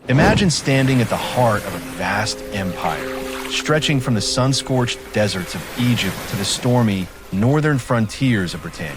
Imagine standing at the heart of a vast empire, stretching from the sun-scorched deserts of Egypt to the stormy northern frontiers of Britannia,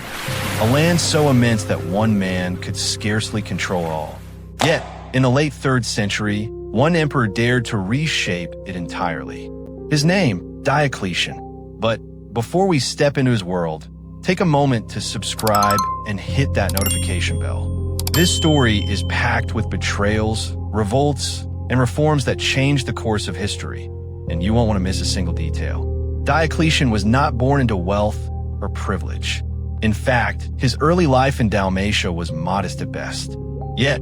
a land so immense that one man could scarcely control all. Yet, in the late 3rd century, one emperor dared to reshape it entirely. His name, Diocletian. But before we step into his world, take a moment to subscribe and hit that notification bell. This story is packed with betrayals, revolts, and reforms that changed the course of history, and you won't want to miss a single detail. Diocletian was not born into wealth or privilege. In fact, his early life in Dalmatia was modest at best. Yet,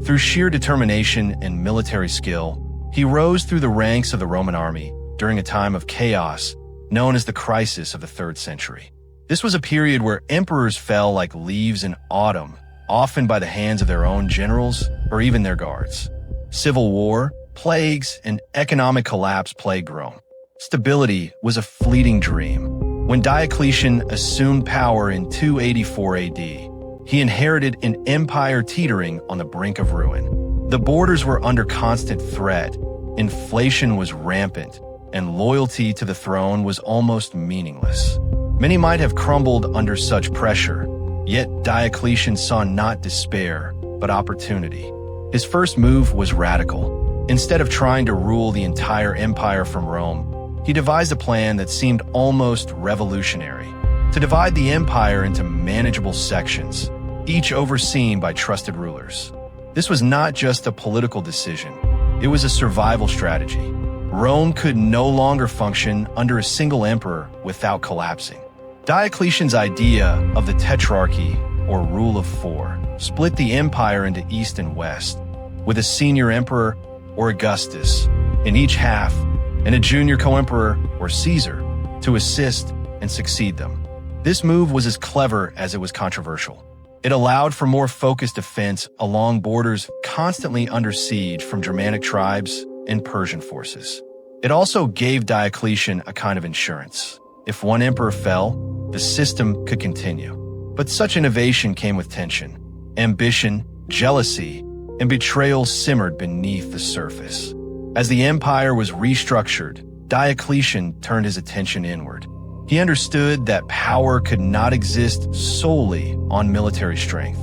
through sheer determination and military skill, he rose through the ranks of the Roman army during a time of chaos known as the crisis of the 3rd century. This was a period where emperors fell like leaves in autumn, often by the hands of their own generals or even their guards. Civil war, plagues, and economic collapse plagued Rome. Stability was a fleeting dream. When Diocletian assumed power in 284 AD, he inherited an empire teetering on the brink of ruin. The borders were under constant threat, inflation was rampant, and loyalty to the throne was almost meaningless. Many might have crumbled under such pressure, yet Diocletian saw not despair, but opportunity. His first move was radical. Instead of trying to rule the entire empire from Rome, he devised a plan that seemed almost revolutionary: to divide the empire into manageable sections, each overseen by trusted rulers. This was not just a political decision, it was a survival strategy. Rome could no longer function under a single emperor without collapsing. Diocletian's idea of the Tetrarchy, or rule of 4, split the empire into east and west, with a senior emperor, or Augustus, in each half, and a junior co-emperor, or Caesar, to assist and succeed them. This move was as clever as it was controversial. It allowed for more focused defense along borders constantly under siege from Germanic tribes and Persian forces. It also gave Diocletian a kind of insurance. If one emperor fell, the system could continue. But such innovation came with tension. Ambition, jealousy, and betrayal simmered beneath the surface. As the empire was restructured, Diocletian turned his attention inward. He understood that power could not exist solely on military strength.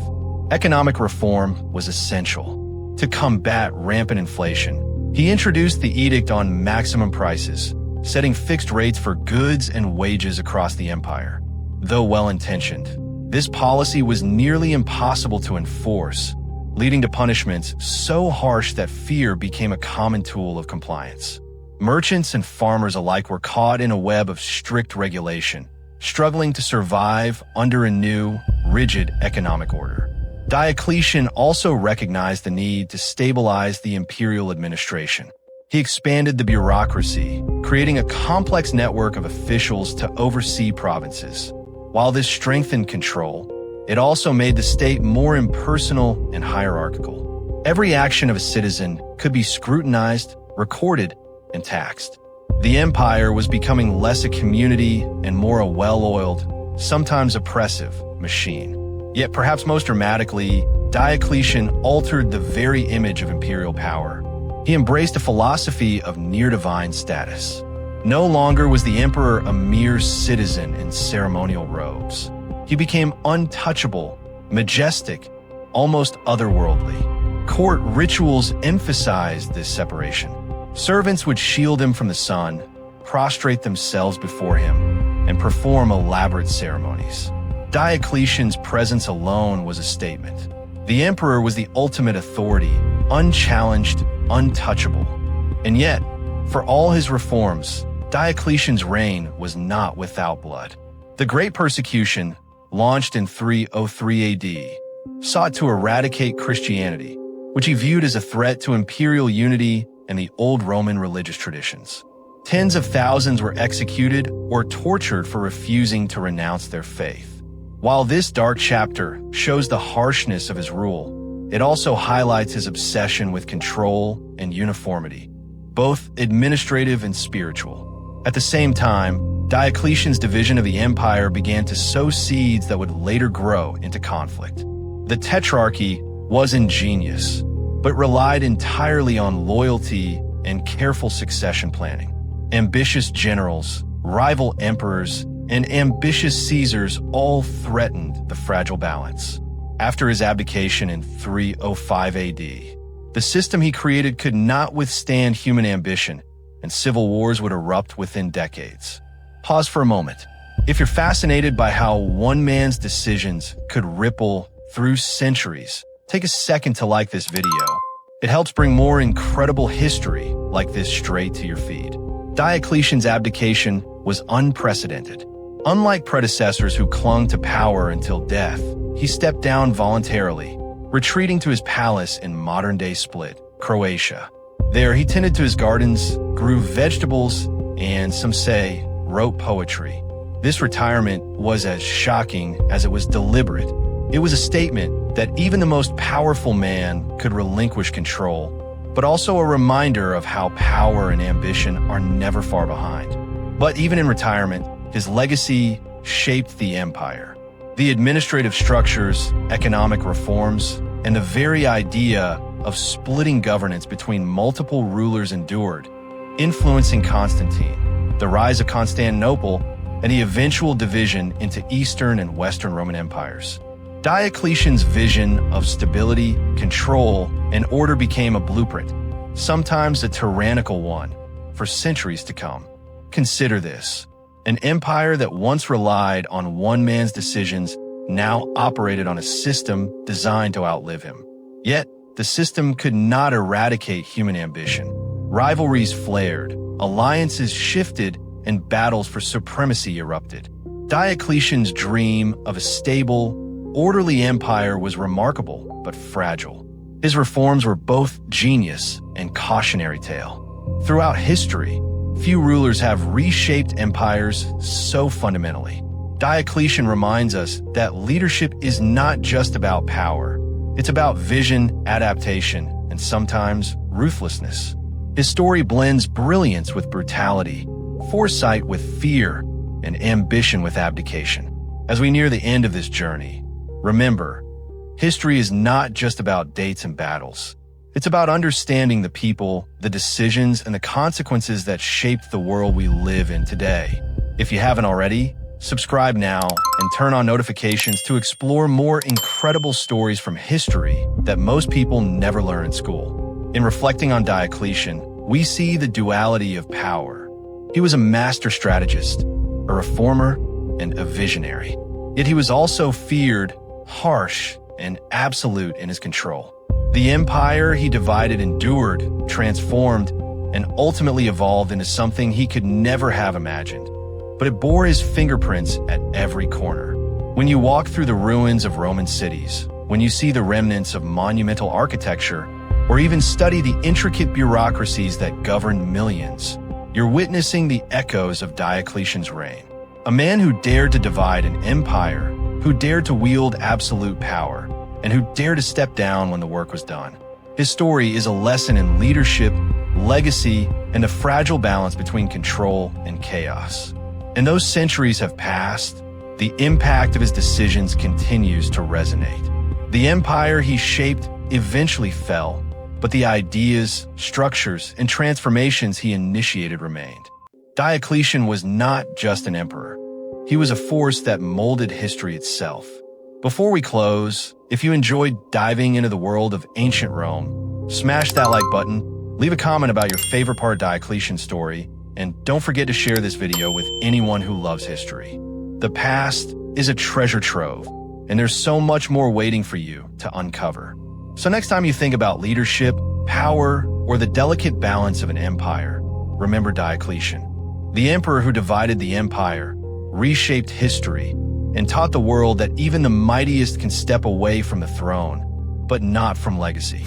Economic reform was essential. To combat rampant inflation, he introduced the edict on maximum prices, setting fixed rates for goods and wages across the empire. Though well-intentioned, this policy was nearly impossible to enforce, leading to punishments so harsh that fear became a common tool of compliance. Merchants and farmers alike were caught in a web of strict regulation, struggling to survive under a new, rigid economic order. Diocletian also recognized the need to stabilize the imperial administration. He expanded the bureaucracy, creating a complex network of officials to oversee provinces. While this strengthened control, it also made the state more impersonal and hierarchical. Every action of a citizen could be scrutinized, recorded, and taxed. The empire was becoming less a community and more a well-oiled, sometimes oppressive, machine. Yet perhaps most dramatically, Diocletian altered the very image of imperial power. He embraced a philosophy of near-divine status. No longer was the emperor a mere citizen in ceremonial robes. He became untouchable, majestic, almost otherworldly. Court rituals emphasized this separation. Servants would shield him from the sun, prostrate themselves before him, and perform elaborate ceremonies. Diocletian's presence alone was a statement. The emperor was the ultimate authority, unchallenged, untouchable. And yet, for all his reforms, Diocletian's reign was not without blood. The Great Persecution, launched in 303 AD, sought to eradicate Christianity, which he viewed as a threat to imperial unity and the old Roman religious traditions. Tens of thousands were executed or tortured for refusing to renounce their faith. While this dark chapter shows the harshness of his rule, it also highlights his obsession with control and uniformity, both administrative and spiritual. At the same time, Diocletian's division of the empire began to sow seeds that would later grow into conflict. The Tetrarchy was ingenious, but but relied entirely on loyalty and careful succession planning. Ambitious generals, rival emperors, and ambitious Caesars all threatened the fragile balance. After his abdication in 305 AD, the system he created could not withstand human ambition, and civil wars would erupt within decades. Pause for a moment. If you're fascinated by how one man's decisions could ripple through centuries, take a second to like this video. It helps bring more incredible history like this straight to your feed. Diocletian's abdication was unprecedented. Unlike predecessors who clung to power until death, he stepped down voluntarily, retreating to his palace in modern-day Split, Croatia. There, he tended to his gardens, grew vegetables, and, some say, wrote poetry. This retirement was as shocking as it was deliberate. It was a statement that even the most powerful man could relinquish control, but also a reminder of how power and ambition are never far behind. But even in retirement, his legacy shaped the empire. The administrative structures, economic reforms, and the very idea of splitting governance between multiple rulers endured, influencing Constantine, the rise of Constantinople, and the eventual division into Eastern and Western Roman empires. Diocletian's vision of stability, control, and order became a blueprint, sometimes a tyrannical one, for centuries to come. Consider this. An empire that once relied on one man's decisions now operated on a system designed to outlive him. Yet, the system could not eradicate human ambition. Rivalries flared, alliances shifted, and battles for supremacy erupted. Diocletian's dream of a stable, orderly empire was remarkable but fragile. His reforms were both genius and cautionary tale. Throughout history, few rulers have reshaped empires so fundamentally. Diocletian reminds us that leadership is not just about power. It's about vision, adaptation, and sometimes ruthlessness. His story blends brilliance with brutality, foresight with fear, and ambition with abdication. As we near the end of this journey, remember, history is not just about dates and battles. It's about understanding the people, the decisions, and the consequences that shaped the world we live in today. If you haven't already, subscribe now and turn on notifications to explore more incredible stories from history that most people never learn in school. In reflecting on Diocletian, we see the duality of power. He was a master strategist, a reformer, and a visionary. Yet he was also feared, harsh, and absolute in his control. The empire he divided endured, transformed, and ultimately evolved into something he could never have imagined. But it bore his fingerprints at every corner. When you walk through the ruins of Roman cities, when you see the remnants of monumental architecture, or even study the intricate bureaucracies that governed millions, you're witnessing the echoes of Diocletian's reign. A man who dared to divide an empire, who dared to wield absolute power, and who dared to step down when the work was done. His story is a lesson in leadership, legacy, and the fragile balance between control and chaos. And those centuries have passed, the impact of his decisions continues to resonate. The empire he shaped eventually fell, but the ideas, structures, and transformations he initiated remained. Diocletian was not just an emperor. He was a force that molded history itself. Before we close, if you enjoyed diving into the world of ancient Rome, smash that like button, leave a comment about your favorite part of Diocletian's story, and don't forget to share this video with anyone who loves history. The past is a treasure trove, and there's so much more waiting for you to uncover. So next time you think about leadership, power, or the delicate balance of an empire, remember Diocletian, the emperor who divided the empire, reshaped history, and taught the world that even the mightiest can step away from the throne, but not from legacy.